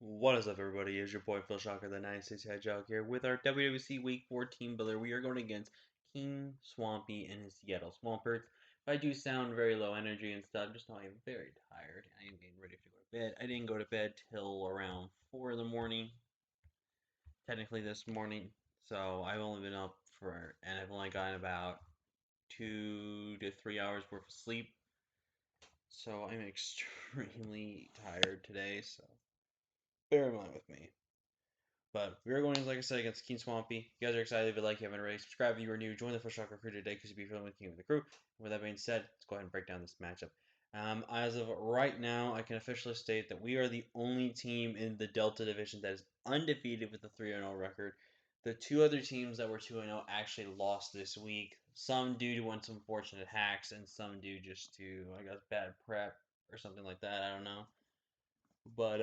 What is up, everybody? It's your boy Phil Shocker, the 96 Hedgehog here with our WWC Week 4 Team Builder. We are going against King Swampy and his Seattle Swampers. If I do sound very low energy and stuff, just know I am very tired. I am getting ready to go to bed. I didn't go to bed till around 4 in the morning, technically this morning. So I've only been up and I've only gotten about 2 to 3 hours worth of sleep. So I'm extremely tired today, so bear in mind with me. But we are going, like I said, against King Swampy. If you guys are excited, if you like, you haven't already, subscribe if you are new. Join the First Shocker crew today because you'll be feeling with King of the crew. With that being said, let's go ahead and break down this matchup. As of right now, I can officially state that we are the only team in the Delta Division that is undefeated with a 3-0 record. The two other teams that were 2-0 actually lost this week. Some due to some unfortunate hacks, and some due just to, I guess, bad prep or something like that. I don't know. But,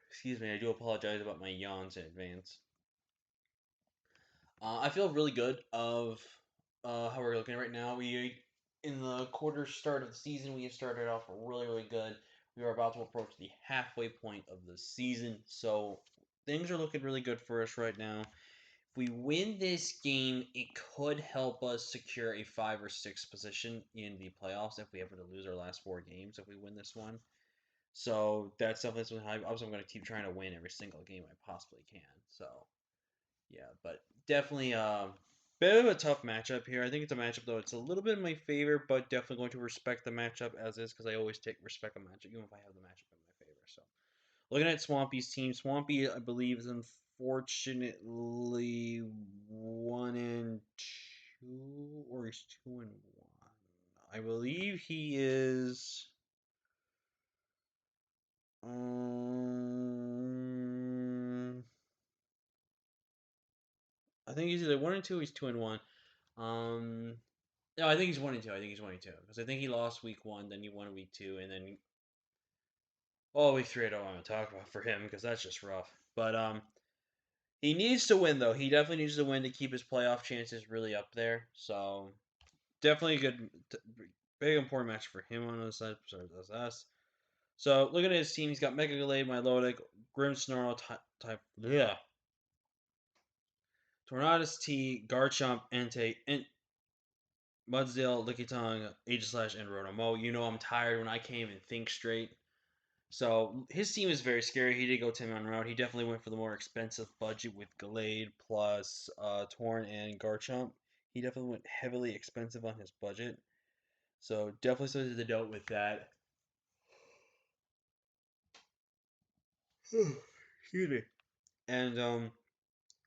excuse me, I do apologize about my yawns in advance. I feel really good of how we're looking right now. In the quarter start of the season, we have started off really, really good. We are about to approach the halfway point of the season, so things are looking really good for us right now. If we win this game, it could help us secure a 5 or 6 position in the playoffs if we ever to lose our last 4 games. If we win this one. So that's definitely something I'm going to keep trying to win every single game I possibly can. So yeah, but definitely bit of a tough matchup here. I think it's a matchup though. It's a little bit in my favor, but definitely going to respect the matchup as is because I always take respect a matchup, even if I have the matchup in my favor. So looking at Swampy's team, Swampy I believe is unfortunately 1-2, or he's 2-1. I believe he is. Um, I think he's either 1-2. He's 2-1. Um, no, I think he's 1-2. I think he's 1-2 because I think he lost week 1, then he won week 2, and then week 3. I don't want to talk about for him because that's just rough. But he needs to win though. He definitely needs to win to keep his playoff chances really up there. So definitely a good, big important match for him on the side. Sorry, that's us. So looking at his team, he's got Mega Gallade, Milotic, Grimmsnarl, type, yeah, Tornadus T, Garchomp, Entei, Mudsdale, Lickitung, Aegislash, and Rotomo. You know I'm tired when I can't even think straight. So his team is very scary. He did go 10-man route. He definitely went for the more expensive budget with Gallade plus Torn and Garchomp. He definitely went heavily expensive on his budget. So definitely something to note with that. Excuse me. And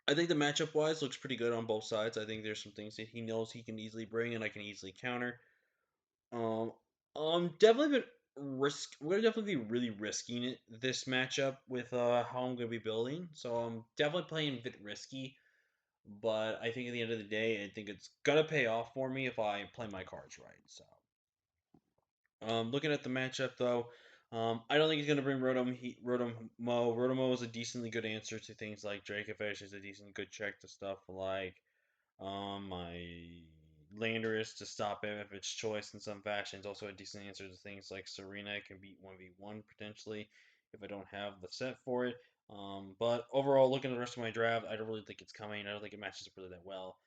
I think the matchup wise looks pretty good on both sides. I think there's some things that he knows he can easily bring and I can easily counter. Um, definitely been We're gonna definitely be really risking it this matchup with how I'm gonna be building. So I'm definitely playing a bit risky, but I think at the end of the day, I think it's gonna pay off for me if I play my cards right. So, looking at the matchup though, I don't think he's gonna bring Rotom Mo. Rotomo is a decently good answer to things like Dracofish. Is a decent good check to stuff like my Landorus to stop him if it's choice in some fashion. It's also a decent answer to things like Serena. I can beat 1v1 potentially if I don't have the set for it. But overall, looking at the rest of my draft, I don't really think it's coming. I don't think it matches up really that well.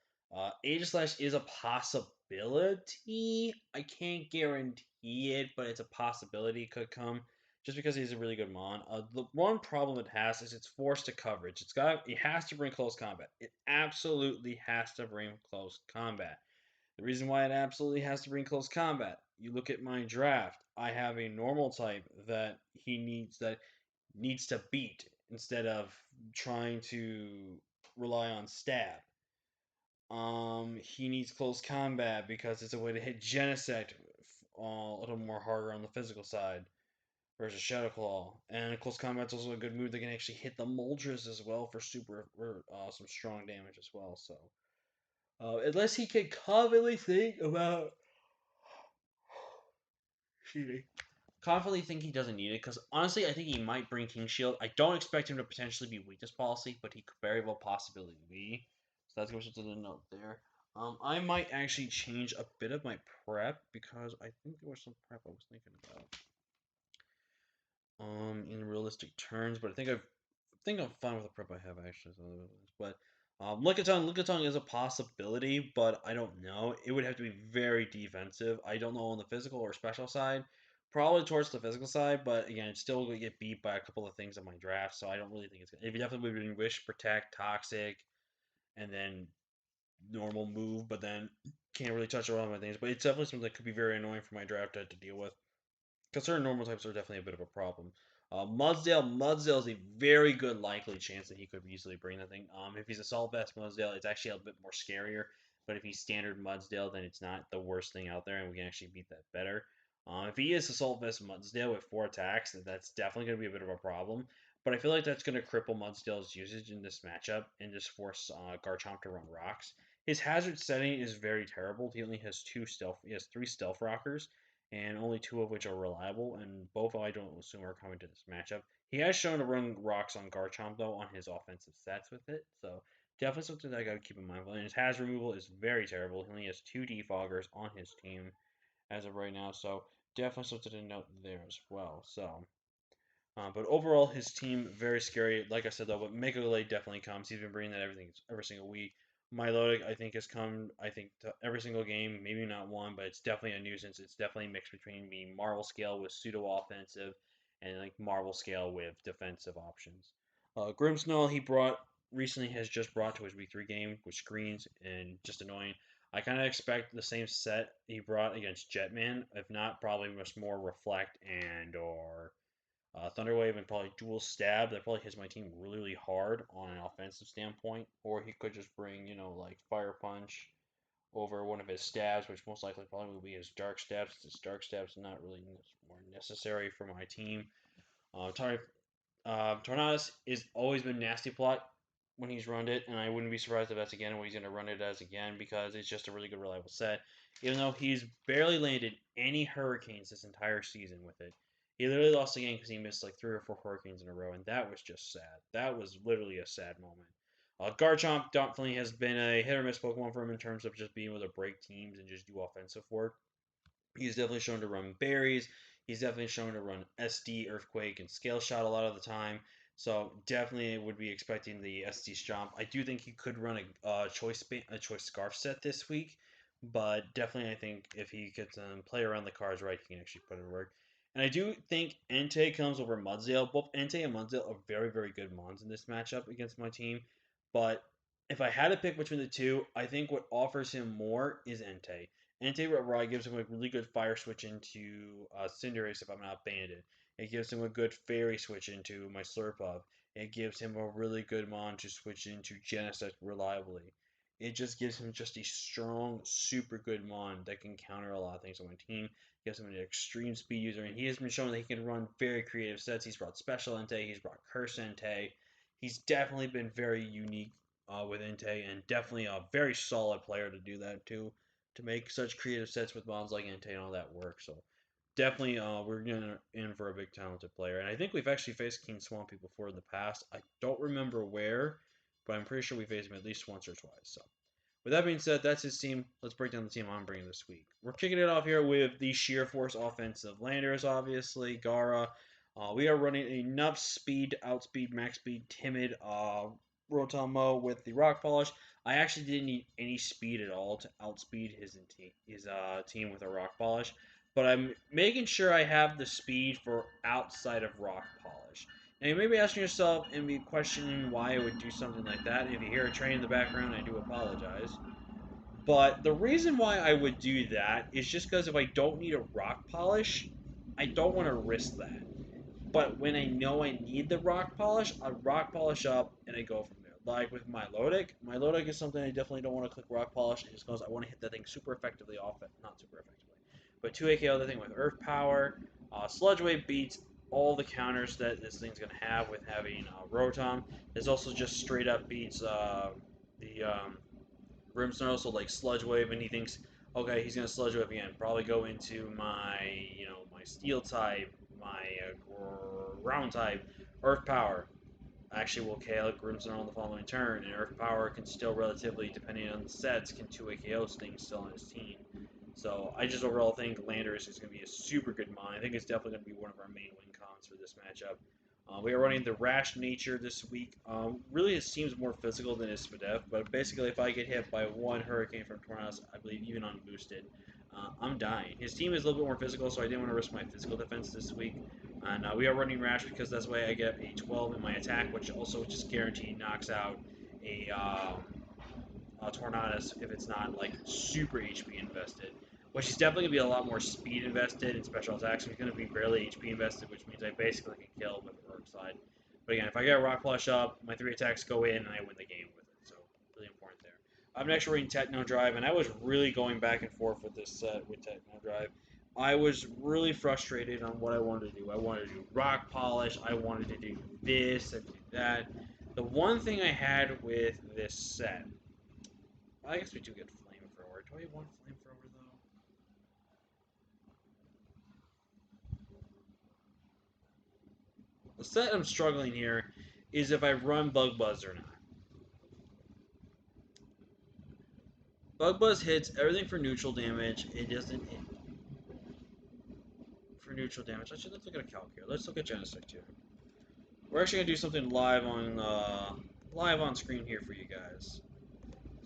Aegislash is a possibility. I can't guarantee it, but it's a possibility it could come just because he's a really good mon. The one problem it has is it's forced to coverage. It has to bring close combat. It absolutely has to bring close combat. The reason why it absolutely has to bring close combat. You look at my draft. I have a normal type that needs to beat instead of trying to rely on stab. He needs close combat because it's a way to hit Genesect a little more harder on the physical side versus Shadow Claw. And close combat's also a good move that can actually hit the Moltres as well for some strong damage as well. So unless he can confidently think about cheating. Confidently think he doesn't need it because honestly, I think he might bring King Shield. I don't expect him to potentially be weakness policy, but he could very well possibly be. So that's going to the note there. I might actually change a bit of my prep because I think there was some prep I was thinking about. In realistic terms, but think I'm fine with the prep I have actually. But Lickitung is a possibility, but I don't know. It would have to be very defensive. I don't know on the physical or special side. Probably towards the physical side, but again, it's still going to get beat by a couple of things in my draft, so I don't really think it's gonna. If you definitely would be wish, protect, toxic, and then normal move, but then can't really touch a lot of my things. But it's definitely something that could be very annoying for my draft to deal with. Because certain normal types are definitely a bit of a problem. Mudsdale is a very good likely chance that he could easily bring the thing. If he's Assault Vest Mudsdale, it's actually a bit more scarier. But if he's standard Mudsdale, then it's not the worst thing out there, and we can actually beat that better. If he is Assault Vest Mudsdale with 4 attacks, that's definitely going to be a bit of a problem. But I feel like that's going to cripple Mudsdale's usage in this matchup and just force Garchomp to run rocks. His hazard setting is very terrible. He only has two stealth. He has 3 stealth rockers, and only 2 of which are reliable, and both I don't assume are coming to this matchup. He has shown to run rocks on Garchomp though on his offensive sets with it, so definitely something that I got to keep in mind. And his hazard removal is very terrible. He only has 2 defoggers on his team as of right now, so definitely something to note there as well. So but overall, his team very scary. Like I said though, but Mega Lake definitely comes. He's been bringing that every single week. Milotic, I think, has come. I think to every single game, maybe not one, but it's definitely a nuisance. It's definitely a mix between being Marvel scale with pseudo offensive and like Marvel scale with defensive options. Grimmsnarl he brought recently has just brought to his week 3 game with screens and just annoying. I kind of expect the same set he brought against Jetman, if not probably much more reflect and or Thunderwave and probably dual stab. That probably hits my team really, really hard on an offensive standpoint. Or he could just bring, like Fire Punch over one of his stabs, which most likely probably will be his Dark Stabs. His Dark Stabs not really more necessary for my team. Tar- Tornadus is always been nasty plot when he's run it, and I wouldn't be surprised if that's again what he's going to run it as again because it's just a really good reliable set. Even though he's barely landed any hurricanes this entire season with it, he literally lost the game because he missed like 3 or 4 hurricanes in a row, and that was just sad. That was literally a sad moment. Garchomp definitely has been a hit or miss Pokemon for him in terms of just being able to break teams and just do offensive work. He's definitely shown to run berries. He's definitely shown to run SD, Earthquake, and Scale Shot a lot of the time. So definitely would be expecting the SD Stomp. I do think he could run a choice Scarf set this week, but definitely I think if he gets play around the cards right, he can actually put it to work. And I do think Entei comes over Mudsdale. Both Entei and Mudsdale are very, very good mons in this matchup against my team. But if I had to pick between the two, I think what offers him more is Entei. Anti-Rod gives him a really good fire switch into Cinderace if I'm not banded. It gives him a good fairy switch into my Slurpuff. It gives him a really good mon to switch into Genesect reliably. It just gives him just a strong, super good mon that can counter a lot of things on my team. He gives him an extreme speed user, and he has been shown that he can run very creative sets. He's brought Special Entei, he's brought Curse Entei. He's definitely been very unique with Entei, and definitely a very solid player to do that too to make such creative sets with mons like Entei and all that work. So definitely, we're in for a big talented player, and I think we've actually faced King Swampy before in the past. I don't remember where, but I'm pretty sure we faced him at least once or twice. So with that being said, that's his team. Let's break down the team I'm bringing this week. We're kicking it off here with the Sheer Force offensive landers, obviously. Gara. We are running enough speed to outspeed, max speed, timid Rotomo with the Rock Polish. I actually didn't need any speed at all to outspeed his team with a Rock Polish, but I'm making sure I have the speed for outside of Rock Polish. Now you may be asking yourself and be questioning why I would do something like that. If you hear a train in the background, I do apologize. But the reason why I would do that is just because if I don't need a rock polish, I don't want to risk that. But when I know I need the rock polish, I rock polish up and I go from there. Like with my Milotic is something I definitely don't want to click rock polish just because I want to hit that thing super effectively off it. Not super effectively. But 2 AKO the thing with Earth Power. Sludge Wave beats all the counters that this thing's going to have with having Rotom. This also just straight up beats the Brimstone, so like Sludge Wave, and he thinks, okay, he's gonna Sludge Wave again. Probably go into my, my Steel type, my Ground type, Earth Power. actually will KO Grimmsnarl on the following turn, and Earth Power can still relatively, depending on the sets, can 2-way KO things still on his team. So I just overall think Landorus is going to be a super good mon. I think it's definitely going to be one of our main win cons for this matchup. We are running the Rash Nature this week. Really, it seems more physical than his Spadef, but basically, if I get hit by one Hurricane from Tornadus, I believe even unboosted, I'm dying. His team is a little bit more physical, so I didn't want to risk my physical defense this week. And we are running Rash because that's why I get a 12 in my attack, which also just guaranteed knocks out a Tornadus if it's not like super HP invested. Which is definitely going to be a lot more speed invested in special attacks. So he's going to be barely HP invested, which means I basically can kill with the Rogue side. But again, if I get a Rock Flush up, my 3 attacks go in, and I win the game with it. So, really important there. I'm next reading Techno Drive, and I was really going back and forth with this set with Techno Drive. I was really frustrated on what I wanted to do. I wanted to do Rock Polish, I wanted to do this and do that. The one thing I had with this set, I guess we do get Flamethrower. Do I want Flamethrower though? The set I'm struggling here is if I run Bug Buzz or not. Bug Buzz hits everything for neutral damage. It doesn't hit for neutral damage. Actually, let's look at a calc here. Let's look at Genesect here. We're actually gonna do something live on screen here for you guys.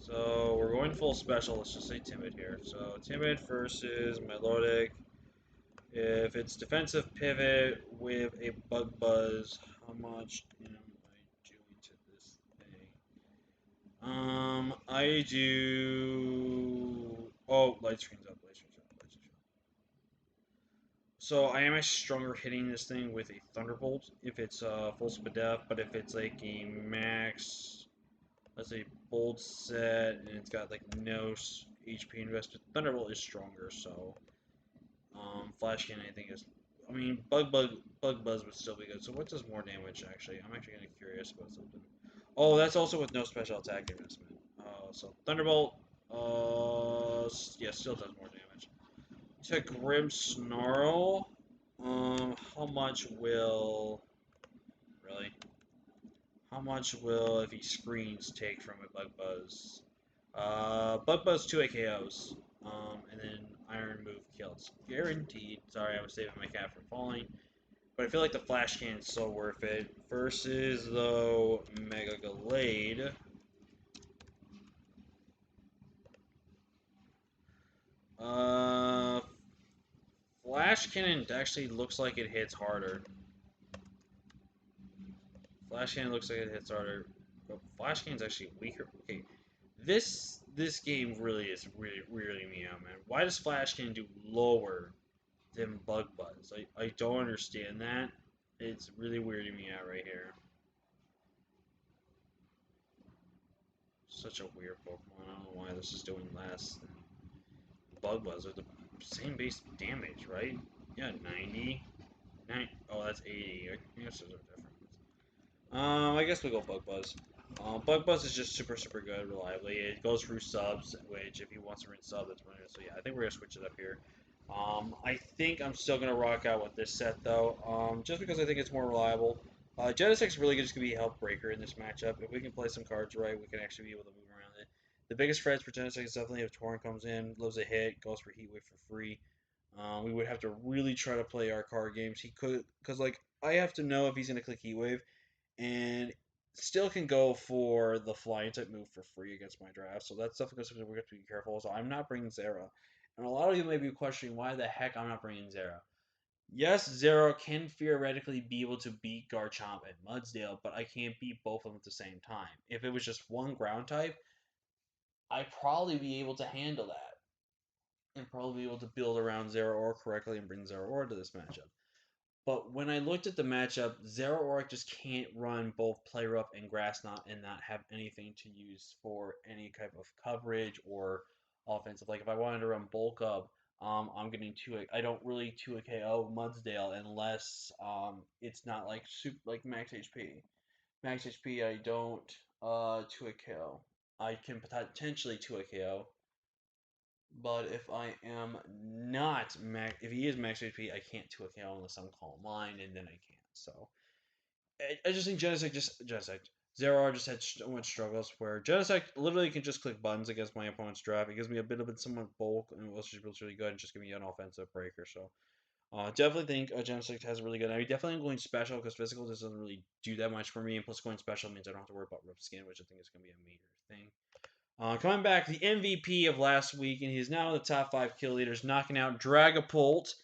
So we're going full special. Let's just say Timid here. So Timid versus Melodic. If it's defensive pivot with a Bug Buzz, how much am I doing to this thing? I do. Oh, light screen's up. Light screen's up. Light screen's up. So I am actually stronger hitting this thing with a Thunderbolt if it's full Spadef, but if it's like a max, let's say Bolt set, and it's got like no HP invested, Thunderbolt is stronger. So Flash Cannon I think is. I mean, Bug Buzz would still be good. So what does more damage actually? I'm actually kind of curious about something. Oh, that's also with no special attack investment. So Thunderbolt, yeah, still does more damage. To Grimmsnarl, how much will really? How much will if he screens take from a Bug Buzz? Bug Buzz 2 AKOs, and then Iron Move kills. Guaranteed. Sorry, I was saving my cat from falling. But I feel like the Flash Cannon is so worth it. Versus, though, Mega Gallade. Uh, Flash Cannon actually looks like it hits harder. Flash Cannon looks like it hits harder. But Flash Cannon's actually weaker. Okay, this game really is really me out, man. Why does Flash Cannon do lower than Bug Buzz? I don't understand that. It's really weirding me out right here. Such a weird Pokemon. I don't know why this is doing less than Bug Buzz. Are the same base damage, right? Yeah, 90. Oh, that's 80. I guess there's a difference. I guess we go Bug Buzz. Bug Buzz is just super good, reliably. It goes through subs, which if he wants to rinse sub, that's fine. So yeah, I think we're gonna switch it up here. I think I'm still gonna rock out with this set though, just because I think it's more reliable. Genesec's really just gonna be a help breaker in this matchup. If we can play some cards right, we can actually be able to move around it. The biggest threats for Genesec is definitely if Torrent comes in, loves a hit, goes for Heat Wave for free. We would have to really try to play our card games. He could, because like I have to know if he's gonna click Heat Wave and still can go for the flying type move for free against my draft. So that's definitely something we have to be careful. So I'm not bringing Zera. And a lot of you may be questioning why the heck I'm not bringing Zera. Yes, Zera can theoretically be able to beat Garchomp and Mudsdale, but I can't beat both of them at the same time. If it was just one ground type, I'd probably be able to handle that and probably be able to build around Zeraora correctly and bring Zeraora to this matchup. But when I looked at the matchup, Zeraora just can't run both Play Rough and Grass Knot and not have anything to use for any type of coverage or offensive. Like if I wanted to run Bulk Up, I'm getting two. I don't really 2 KO Mudsdale unless it's not like super like max HP. Max HP, I don't 2 KO. I can potentially 2 KO, but if I am not max, if he is max HP, I can't 2 KO unless I'm calling mine, and then I can't. So I just think Genesect Zero R just had so much struggles where Genesect literally can just click buttons against my opponent's draft. It gives me a bit of it somewhat bulk and was just really good and just give me an offensive breaker. So definitely think Genesect has a really good. I mean, definitely going special because physical just doesn't really do that much for me. And plus, going special means I don't have to worry about rip skin, which I think is going to be a major thing. Coming back, the MVP of last week, and he's now in the top 5 kill leaders, knocking out Dragapult.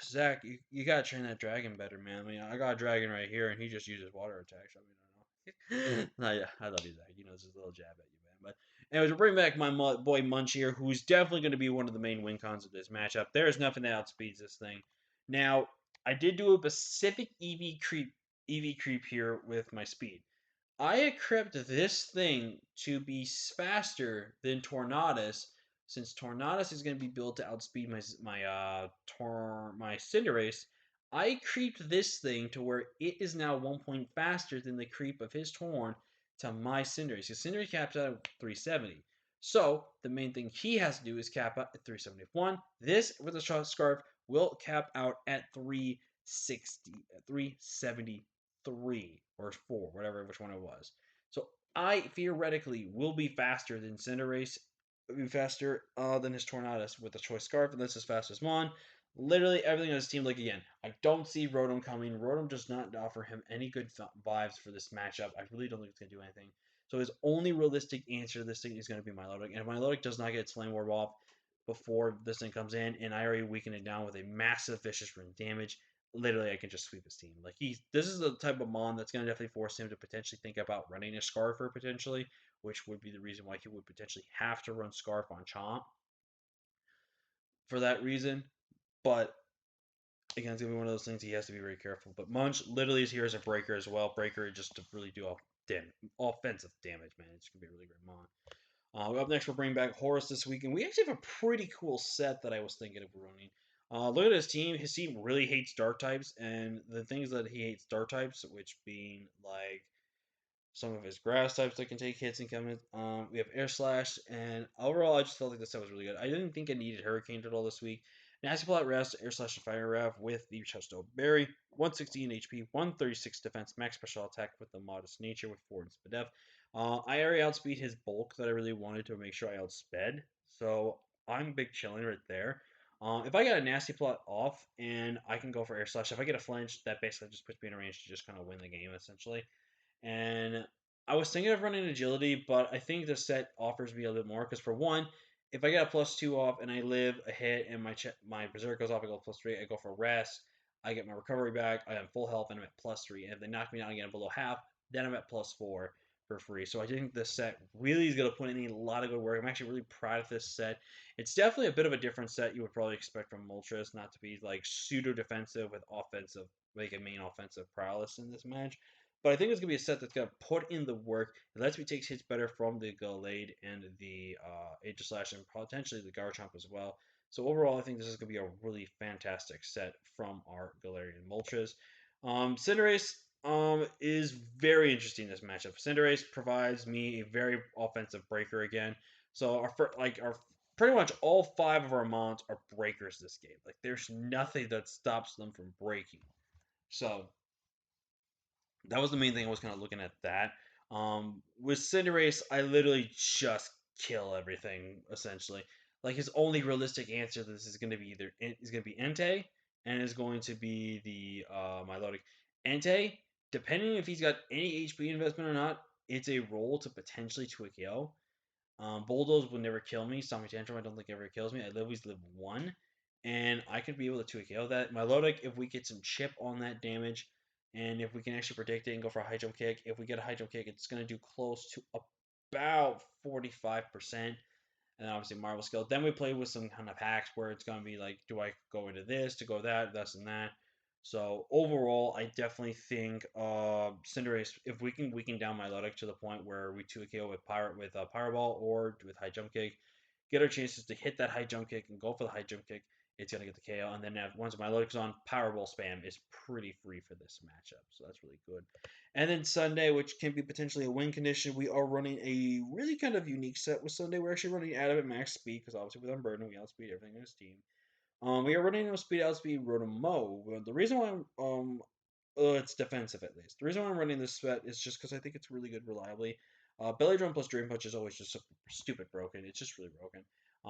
Zach, you gotta train that dragon better, man. I mean, I got a dragon right here, and he just uses water attacks. I mean, I don't know. No, yeah, I love you, Zach. You know, it's just a little jab at you, man. But anyways, we'll bring back my boy Munch here, who's definitely going to be one of the main win cons of this matchup. There is nothing that outspeeds this thing. Now, I did do a specific EV creep here with my speed. I equipped this thing to be faster than Tornadus, since Tornadus is going to be built to outspeed my Cinderace. I creeped this thing to where it is now 1 point faster than the creep of his Torn to my Cinderace. Because Cinderace caps out at 370. So the main thing he has to do is cap out at 371. This with a scarf will cap out at 360, 373 or 4, whatever, which one it was. So I theoretically will be faster than Cinderace, be faster than his Tornadus with the Choice Scarf, and this is fast as Mon. Literally everything on his team. Like again, I don't see Rotom coming. Rotom does not offer him any good vibes for this matchup. I really don't think it's gonna do anything. So his only realistic answer to this thing is going to be Milotic. And if Milotic does not get its Flame Orb off before this thing comes in, and I already weaken it down with a massive Vicious Rune damage, literally I can just sweep his team. Like this is the type of Mon that's going to definitely force him to potentially think about running a Scarfer potentially, which would be the reason why he would potentially have to run Scarf on Chomp for that reason. But again, it's gonna be one of those things he has to be very careful. But Munch literally is here as a breaker as well. Breaker just to really do offensive damage, man. It's gonna be a really great Mon. Up next, we'll bring back Horus this week, and we actually have a pretty cool set that I was thinking of running. Look at his team. His team really hates dark types, and the things that he hates dark types, which being like some of his grass types that can take hits and come in. We have Air Slash, and overall, I just felt like this set was really good. I didn't think I needed Hurricane Turtle this week. Nasty Plot Rest, Air Slash, and Fire Rev with the Chesto Berry, 116 HP, 136 defense, max special attack with the modest nature with 4 and Spadef. I already outspeed his bulk that I really wanted to make sure I outsped, so I'm big chilling right there. If I get a Nasty Plot off and I can go for Air Slash, if I get a flinch, that basically just puts me in a range to just kind of win the game essentially. And I was thinking of running agility, but I think the set offers me a little bit more because for one, if I get a +2 off and I live a hit and my berserk goes off, I go +3. I go for rest. I get my recovery back. I am full health and I'm at +3. And if they knock me down again below half, then I'm at +4 for free. So I think this set really is going to put in a lot of good work. I'm actually really proud of this set. It's definitely a bit of a different set you would probably expect from Moltres, not to be like pseudo defensive with offensive, like a main offensive prowess in this match. But I think it's gonna be a set that's gonna put in the work. It lets me take hits better from the Gallade and the Aegislash and potentially the Garchomp as well. So overall, I think this is gonna be a really fantastic set from our Galarian Moltres. Cinderace is very interesting in this matchup. Cinderace provides me a very offensive breaker again. So our pretty much all 5 of our mons are breakers this game. Like there's nothing that stops them from breaking. So that was the main thing I was kind of looking at that. With Cinderace, I literally just kill everything essentially. Like his only realistic answer to this is going to be Entei, and is going to be the Milotic. Entei, depending if he's got any HP investment or not, it's a roll to potentially to a KO. Bulldoze will never kill me. Stomping Tantrum, I don't think ever kills me. I always live 1. And I could be able to 2 KO that. Milotic, if we get some chip on that damage, and if we can actually predict it and go for a high jump kick, if we get a high jump kick, it's going to do close to about 45%. And obviously Marvel skill. Then we play with some kind of hacks where it's going to be like, do I go into this to go that, this and that. So overall, I definitely think Cinderace, if we can weaken down Milotic to the point where we 2 KO with Pyro Ball or with high jump kick, get our chances to hit that high jump kick and go for the high jump kick, it's gonna get the KO. And then once Milotic's on, Powerball spam is pretty free for this matchup, so that's really good. And then Sunday, which can be potentially a win condition, we are running a really kind of unique set with Sunday. We're actually running Adam at max speed because obviously with Unburden we outspeed everything in his team. We are running no speed outspeed Rotom. The reason why It's defensive at least. The reason why I'm running this set is just because I think it's really good reliably. Belly Drum plus Dream Punch is always just so stupid broken. It's just really broken.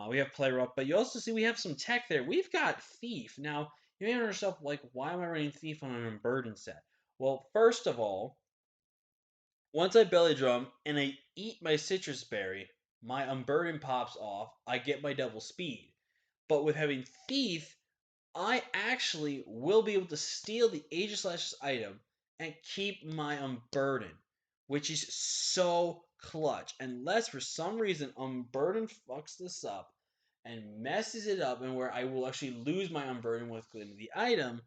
We have Player Up, but you also see we have some tech there. We've got Thief. Now, you may ask yourself, like, why am I running Thief on an Unburdened set? Well, first of all, once I Belly Drum and I eat my Citrus Berry, my Unburden pops off. I get my double speed. But with having Thief, I actually will be able to steal the Aegislash's item and keep my Unburden, which is so clutch. Unless for some reason Unburden fucks this up and messes it up, and where I will actually lose my Unburden with the item,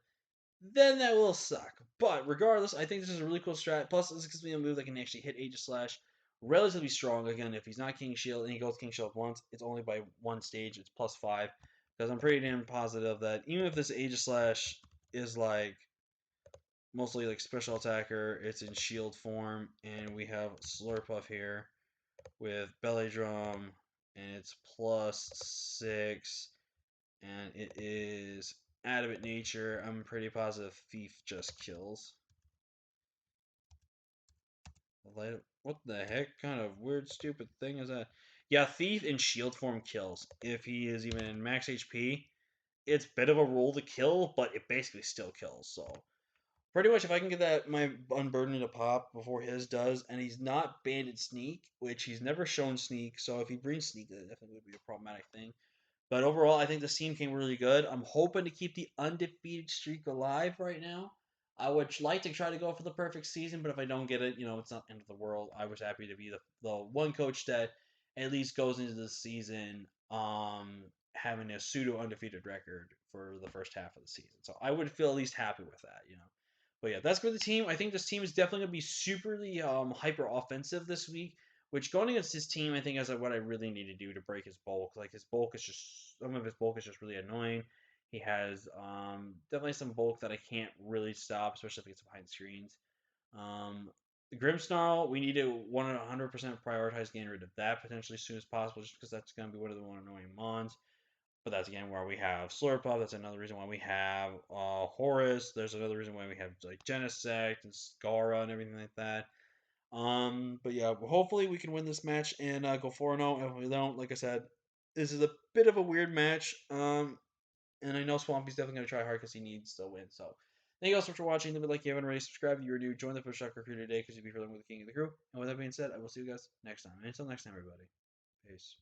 then that will suck. But regardless, I think this is a really cool strat. Plus, this gives me a move that can actually hit Aegislash relatively strong. Again, if he's not King Shield and he goes King Shield once, it's only by one stage. It's +5. Because I'm pretty damn positive that even if this Aegislash is like mostly like special attacker, it's in shield form, and we have Slurpuff here with Belly Drum, and it's +6, and it is Adamant Nature. I'm pretty positive Thief just kills. What the heck kind of weird, stupid thing is that? Yeah, Thief in shield form kills. If he is even in max HP, it's a bit of a roll to kill, but it basically still kills. So pretty much, if I can get that my Unburden to pop before his does, and he's not Banded Sneak, which he's never shown Sneak, so if he brings Sneak, that definitely would be a problematic thing. But overall, I think this team came really good. I'm hoping to keep the undefeated streak alive right now. I would like to try to go for the perfect season, but if I don't get it, it's not the end of the world. I was happy to be the one coach that at least goes into the season having a pseudo undefeated record for the first half of the season. So I would feel at least happy with that. But yeah, that's for the team. I think this team is definitely going to be superly hyper offensive this week. Which going against his team, I think is what I really need to do to break his bulk. Like his bulk is just some of his bulk is just really annoying. He has definitely some bulk that I can't really stop, especially if it's behind screens. The Grimmsnarl, we need to 100% prioritize getting rid of that potentially as soon as possible, just because that's going to be one of the more annoying mons. But that's again where we have Slurpuff. That's another reason why we have Horus. There's another reason why we have like Genesect and Scara and everything like that. But yeah, hopefully we can win this match and go 4-0. If we don't, like I said, this is a bit of a weird match. And I know Swampy's definitely gonna try hard because he needs to win. So thank you guys so much for watching. Leave a like if you haven't already subscribed. If you're new, join the Fish Soccer crew today because you'll be feeling with the king of the crew. And with that being said, I will see you guys next time. And until next time, everybody. Peace.